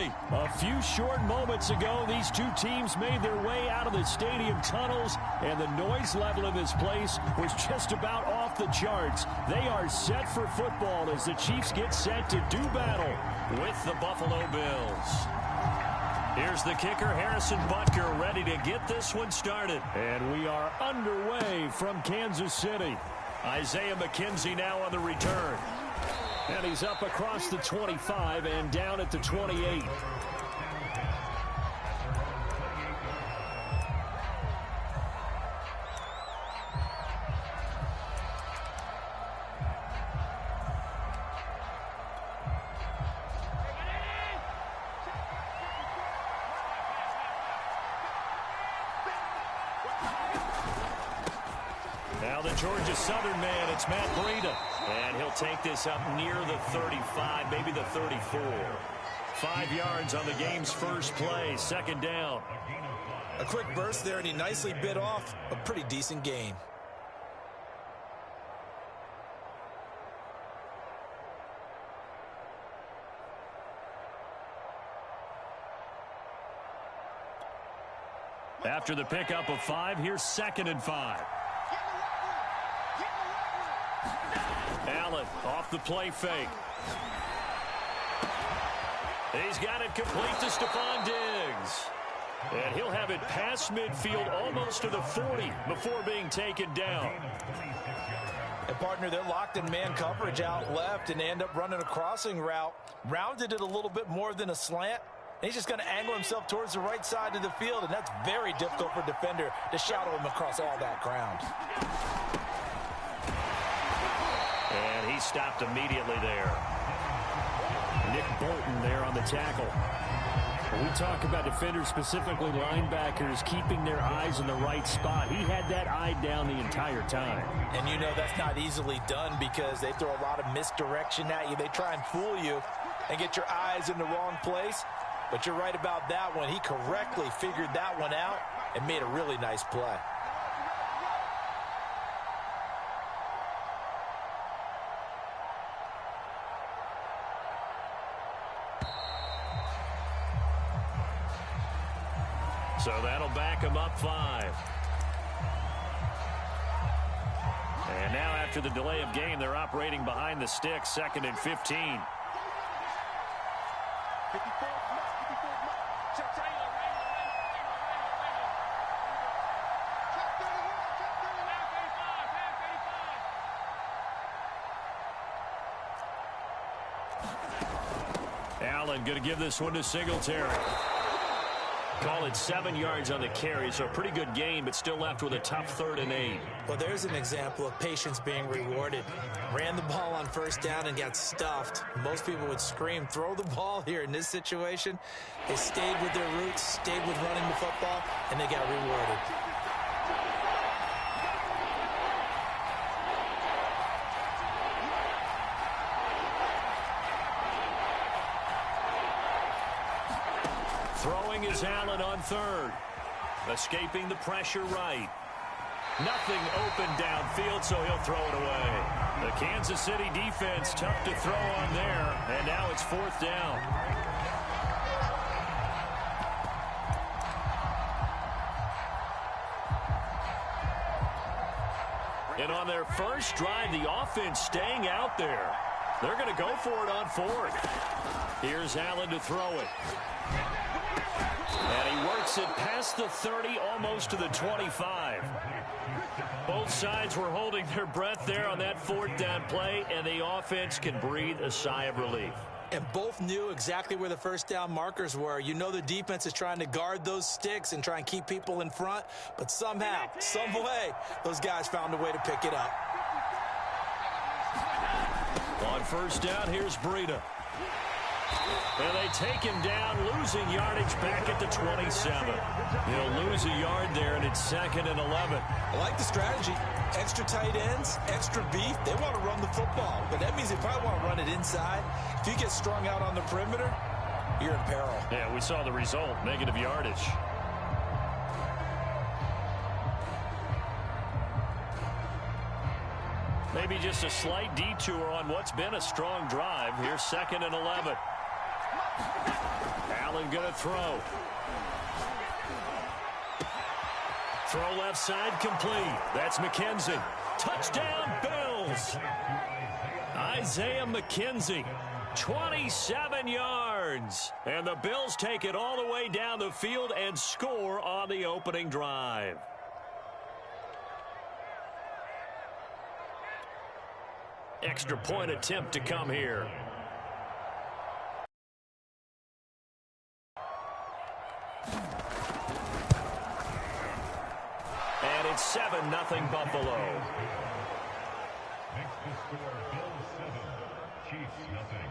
City. A few short moments ago, these two teams made their way out of the stadium tunnels, and the noise level in this place was just about off the charts. They are set for football as the Chiefs get set to do battle with the Buffalo Bills. Here's the kicker, Harrison Butker, ready to get this one started. And we are underway from Kansas City. Isaiah McKenzie now on the return. And he's up across the 25 and down at the 28. Now the Georgia Southern man, it's Matt Breida. And he'll take this up near the 35, maybe the 34. 5 yards on the game's first play, second down. A quick burst there, and he nicely bit off a pretty decent gain. After the pickup of 5, here's 2nd and 5. Allen off the play fake. He's got it complete to Stephon Diggs. And he'll have it past midfield almost to the 40 before being taken down. And partner, they're locked in man coverage out left, and they end up running a crossing route. Rounded it a little bit more than a slant. And he's just going to angle himself towards the right side of the field, and that's very difficult for a defender to shadow him across all that ground. And he stopped immediately there. Nick Bolton there on the tackle. When we talk about defenders, specifically linebackers, keeping their eyes in the right spot, he had that eye down the entire time. And you know that's not easily done because they throw a lot of misdirection at you. They try and fool you and get your eyes in the wrong place. But you're right about that one. He correctly figured that one out and made a really nice play. So that'll back him up 5. And now after the delay of game, they're operating behind the sticks, 2nd and 15. Allen going to give this one to Singletary. Call it 7 yards on the carry, so a pretty good gain, but still left with a tough 3rd and 8. Well, there's an example of patience being rewarded. Ran the ball on 1st down and got stuffed. Most people would scream, throw the ball here. In this situation, they stayed with their roots, stayed with running the football, and they got rewarded. Throwing is Allen on 3rd. Escaping the pressure right. Nothing open downfield, so he'll throw it away. The Kansas City defense tough to throw on there, and now it's 4th down. And on their first drive, the offense staying out there. They're going to go for it on 4th. Here's Allen to throw it. And he works it past the 30, almost to the 25. Both sides were holding their breath there on that 4th down play, and the offense can breathe a sigh of relief. And both knew exactly where the 1st down markers were. You know the defense is trying to guard those sticks and try and keep people in front, but somehow, some way, those guys found a way to pick it up. On 1st down, here's Breida. And they take him down, losing yardage back at the 27. He'll lose a yard there, and it's 2nd and 11. I like the strategy. Extra tight ends, extra beef. They want to run the football, but that means they probably want to run it inside. If you get strung out on the perimeter, you're in peril. Yeah, we saw the result, negative yardage. Maybe just a slight detour on what's been a strong drive. Here's 2nd and 11. Allen going to throw. Throw left side complete. That's McKenzie. Touchdown, Bills. Isaiah McKenzie, 27 yards. And the Bills take it all the way down the field and score on the opening drive. Extra point attempt to come here. And it's 7-0 Buffalo. Next to score, Bills 7, Chiefs nothing.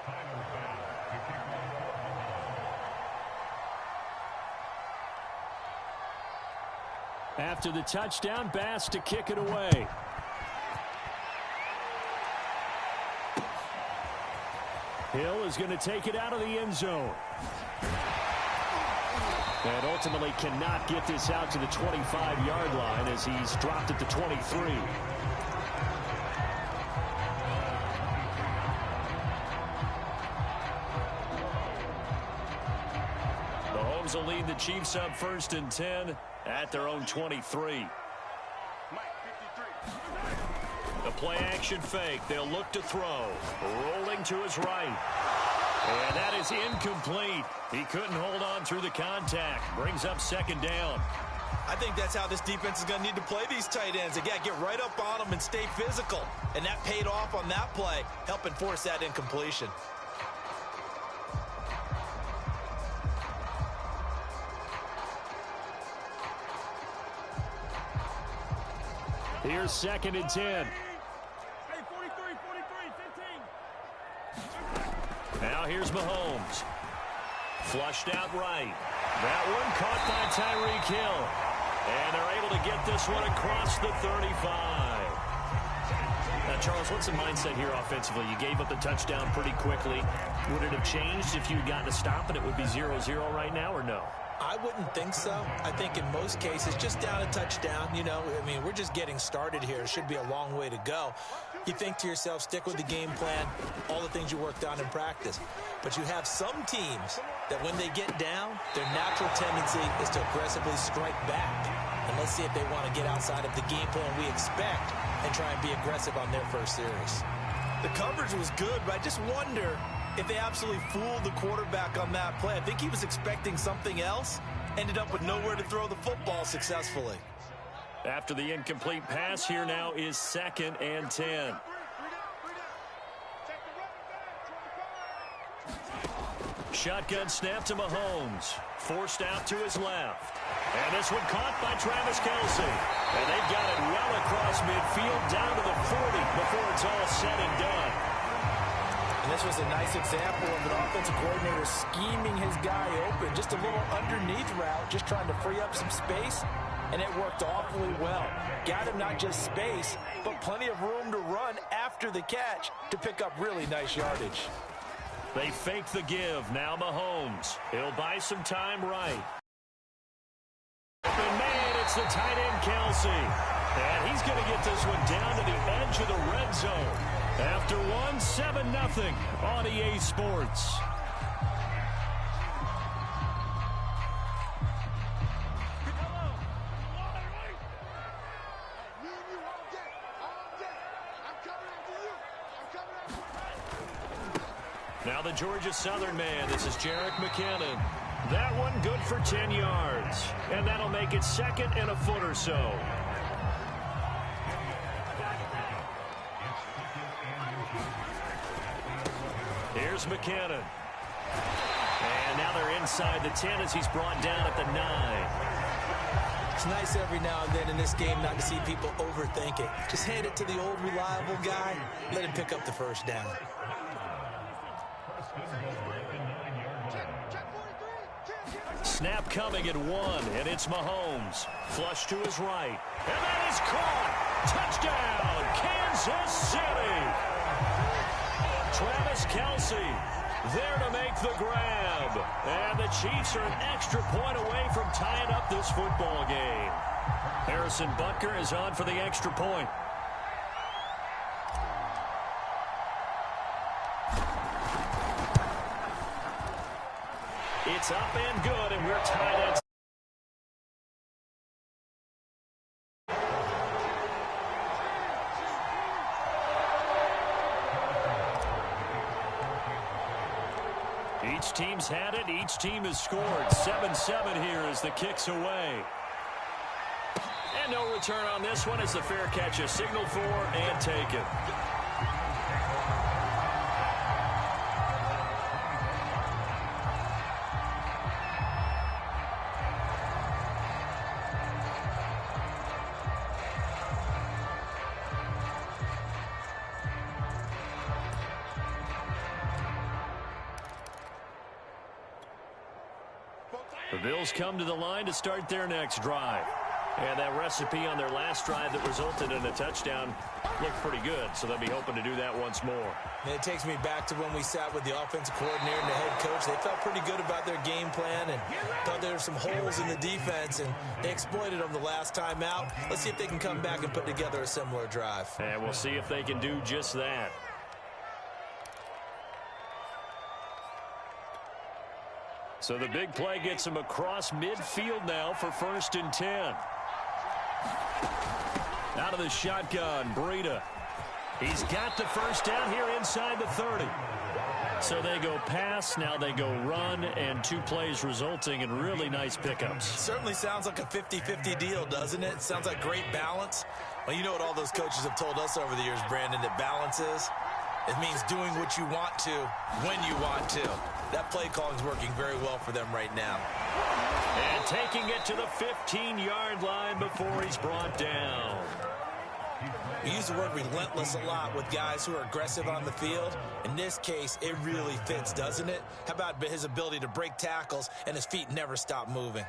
Final foul to kick off. After the touchdown, Bass to kick it away. Hill is going to take it out of the end zone. And ultimately cannot get this out to the 25-yard line as he's dropped it to 23. Mahomes will lead the Chiefs up 1st and 10 at their own 23. The play action fake. They'll look to throw. Rolling to his right. And that is incomplete. He couldn't hold on through the contact. Brings up 2nd down. I think that's how this defense is going to need to play these tight ends. They got to get right up on them and stay physical. And that paid off on that play, helping force that incompletion. Here's 2nd and 10. Now here's Mahomes. Flushed out right. That one caught by Tyreek Hill. And they're able to get this one across the 35. Now, Charles, what's the mindset here offensively? You gave up the touchdown pretty quickly. Would it have changed if you had gotten a stop and it would be 0-0 right now, or no? I wouldn't think so. I think in most cases, just down a touchdown, you know, I mean, we're just getting started here. It should be a long way to go. You think to yourself, stick with the game plan, all the things you worked on in practice. But you have some teams that when they get down, their natural tendency is to aggressively strike back. And let's see if they want to get outside of the game plan we expect and try and be aggressive on their first series. The coverage was good, but I just wonder if they absolutely fooled the quarterback on that play. I think he was expecting something else, ended up with nowhere to throw the football successfully. After the incomplete pass, here now is 2nd and 10. Shotgun snap to Mahomes. Forced out to his left. And this one caught by Travis Kelce. And they've got it well across midfield down to the 40 before it's all said and done. And this was a nice example of an offensive coordinator scheming his guy open. Just a little underneath route, just trying to free up some space. And it worked awfully well. Got him not just space, but plenty of room to run after the catch to pick up really nice yardage. They fake the give. Now Mahomes. He'll buy some time right. And man, it's the tight end Kelce. And he's going to get this one down to the edge of the red zone. After one, 7-0 on EA Sports. Now the Georgia Southern man. This is Jerick McKinnon. That one good for 10 yards. And that'll make it 2nd and a foot or so. Here's McKinnon. And now they're inside the 10 as he's brought down at the 9. It's nice every now and then in this game not to see people overthink it. Just hand it to the old reliable guy. Let him pick up the first down. Snap coming at 1, and it's Mahomes. Flush to his right. And that is caught. Touchdown, Kansas City. Travis Kelce there to make the grab. And the Chiefs are an extra point away from tying up this football game. Harrison Butker is on for the extra point. It's up and good, and we're tied at each team's had it. Each team has scored. 7-7 here as the kick's away. And no return on this one as the fair catch is signaled for and taken. The Bills come to the line to start their next drive. And that recipe on their last drive that resulted in a touchdown looked pretty good, so they'll be hoping to do that once more. And it takes me back to when we sat with the offensive coordinator and the head coach. They felt pretty good about their game plan and thought there were some holes in the defense, and they exploited them the last time out. Let's see if they can come back and put together a similar drive. And we'll see if they can do just that. So the big play gets him across midfield now for 1st and 10. Out of the shotgun, Breida. He's got the first down here inside the 30. So they go pass, now they go run, and 2 plays resulting in really nice pickups. Certainly sounds like a 50-50 deal, doesn't it? Sounds like great balance. Well, you know what all those coaches have told us over the years, Brandon, that balance is? It means doing what you want to when you want to. That play calling is working very well for them right now. And taking it to the 15-yard line before he's brought down. We use the word relentless a lot with guys who are aggressive on the field. In this case, it really fits, doesn't it? How about his ability to break tackles and his feet never stop moving?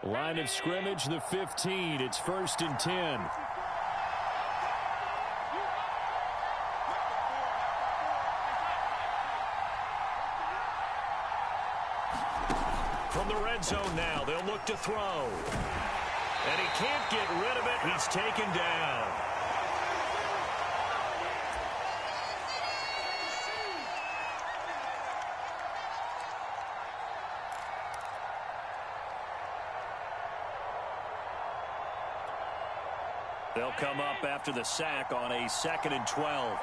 Line of scrimmage, the 15. It's 1st and 10. From the red zone now, they'll look to throw. And he can't get rid of it. He's taken down. They'll come up after the sack on a 2nd and 12.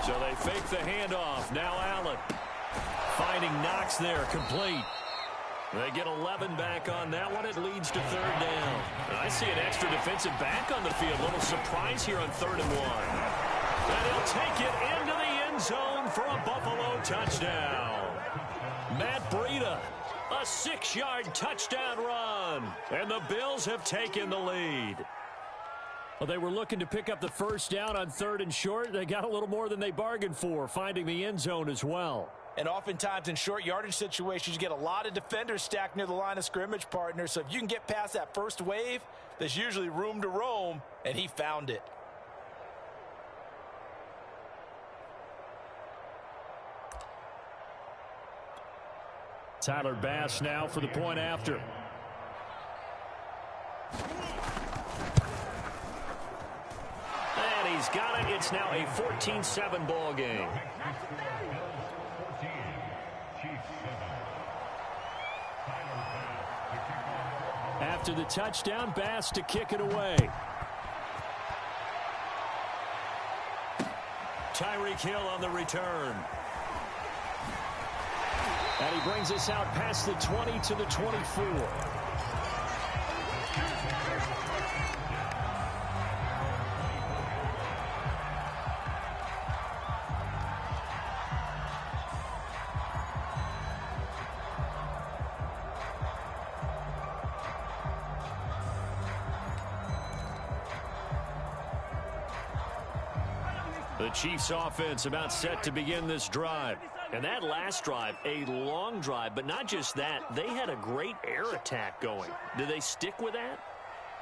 So they fake the handoff. Now Allen finding Knox there, complete. They get 11 back on that one. It leads to 3rd down. I see an extra defensive back on the field. Little surprise here on 3rd and 1. And he'll take it into the end zone for a Buffalo touchdown. Matt Breida, a 6-yard touchdown run. And the Bills have taken the lead. Well, they were looking to pick up the first down on 3rd and short. They got a little more than they bargained for, finding the end zone as well. And oftentimes in short yardage situations, you get a lot of defenders stacked near the line of scrimmage, partner. So if you can get past that first wave, there's usually room to roam, and he found it. Tyler Bass now for the point after. And he's got it. It's now a 14-7 ball game. After the touchdown, Bass to kick it away. Tyreek Hill on the return. And he brings us out past the 20 to the 24. The Chiefs offense about set to begin this drive. And that last drive, a long drive, but not just that. They had a great air attack going. Do they stick with that?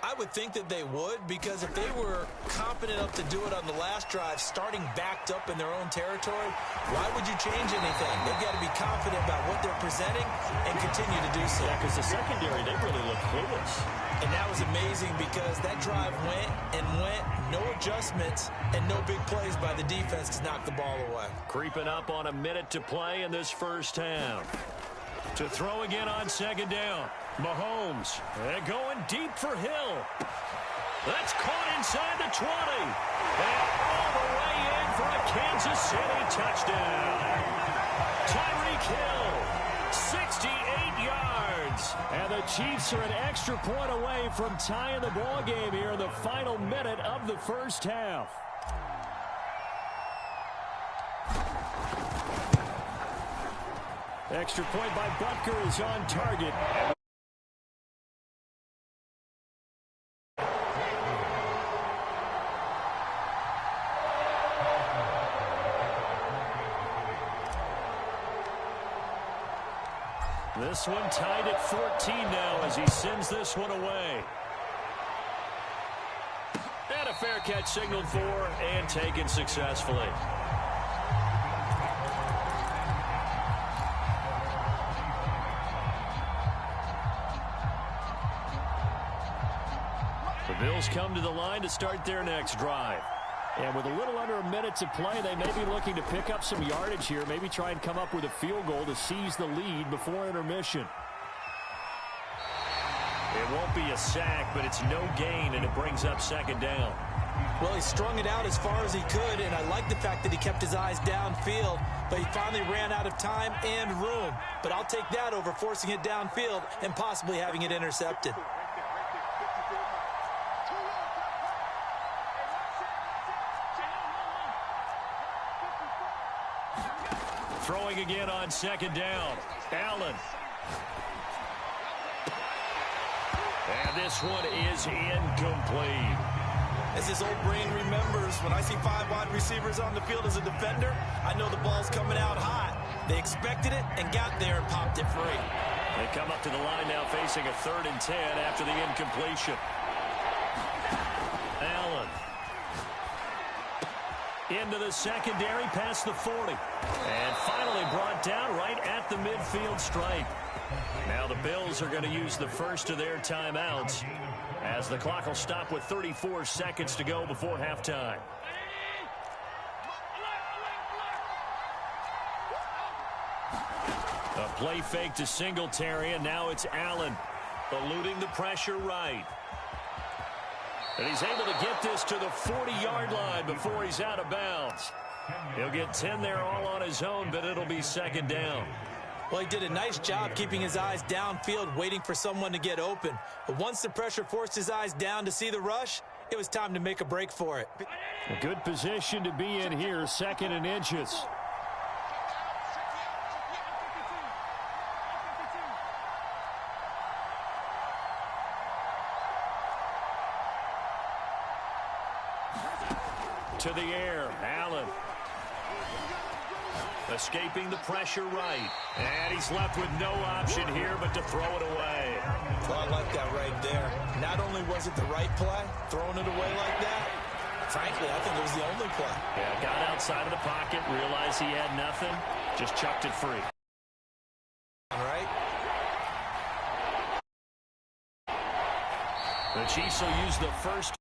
I would think that they would, because if they were confident enough to do it on the last drive, starting backed up in their own territory, why would you change anything? They've got to be confident about what they're presenting and continue to do so. Yeah, because the secondary, they really look clueless. And that was amazing because that drive went and went, no adjustments, and no big plays by the defense to knock the ball away. Creeping up on a minute to play in this first half. To throw again on second down. Mahomes, and going deep for Hill. That's caught inside the 20. And all the way in for a Kansas City touchdown. Tyreek Hill, 68 yards. And the Chiefs are an extra point away from tying the ball game here in the final minute of the first half. Extra point by Butker is on target. This one tied at 14 now as he sends this one away. And a fair catch signaled for and taken successfully. The Bills come to the line to start their next drive. And with a little under a minute to play, they may be looking to pick up some yardage here, maybe try and come up with a field goal to seize the lead before intermission. It won't be a sack, but it's no gain, and it brings up second down. Well, he strung it out as far as he could, and I like the fact that he kept his eyes downfield, but he finally ran out of time and room. But I'll take that over forcing it downfield and possibly having it intercepted. Throwing again on second down. Allen. And this one is incomplete. As his old brain remembers, when I see 5 wide receivers on the field as a defender, I know the ball's coming out hot. They expected it and got there and popped it free. They come up to the line now facing a 3rd and 10 after the incompletion. Allen. Into the secondary past the 40. And finally brought down right at the midfield stripe. Now the Bills are going to use the first of their timeouts as the clock will stop with 34 seconds to go before halftime. A play fake to Singletary, and now it's Allen eluding the pressure right. And he's able to get this to the 40-yard line before he's out of bounds. He'll get 10 there all on his own, but it'll be second down. Well, he did a nice job keeping his eyes downfield, waiting for someone to get open. But once the pressure forced his eyes down to see the rush, it was time to make a break for it. A good position to be in here, 2nd and inches. To the air, Allen. Escaping the pressure right. And he's left with no option here but to throw it away. Well, I like that right there. Not only was it the right play, throwing it away like that, frankly, I think it was the only play. Yeah, got outside of the pocket, realized he had nothing, just chucked it free. All right. The Chiefs will use the first